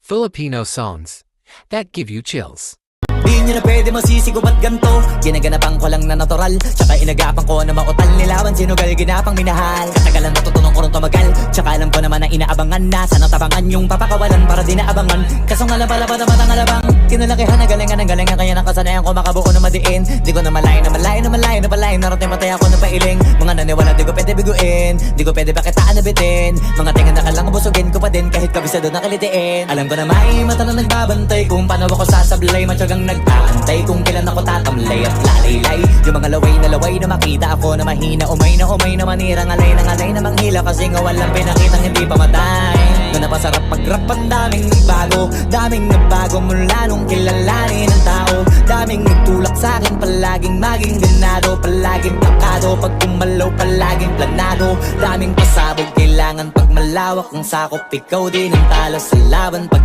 Filipino songs that give you chills. Di nyo na pwede masisigo ba't ganto? Ginaganapan ko lang na natural, tsaka inagapan ko na mautal. Nilawan sinugal, ginapang minahal. Katagalan natutunan ko rin tumagal, tsaka alam ko naman na inaabangan na. Sana tabangan yung papakawalan para di naabangan. Kaso nga labala pa naman ang alabang kinalakihan na galingan ng galingan, kaya nakasanayan ko makabuo na madiin. Di ko na malayo na malayo na malayo na palayo. Narating matay ako ng pailing. Mga naniwala di ko pwede biguin, di ko pwede bakitaan na bitin. Mga tinga na kalang busugin ko pa din kahit kabisado na kalitiin. Alam ko na may mata na nagbabantay kung paano ako sasablay. Matyagang nag-aantay kung kailan ako tatamlay at lalaylay. Yung mga laway na makita ako na mahina. Umay na manirang alay na manghila. Kasi nga walang pinakitang hindi pa matay. Doon na pasarap mag-rap, ang daming nagbago mula nung kilalanin ng tao. Daming nagtulak sa'kin, palaging maging ganado, palaging plakado. Pag kumalaw, palaging planado. Daming pasabog, kailangan pag malawak ang sakop. Ikaw din ang talo sa laban pag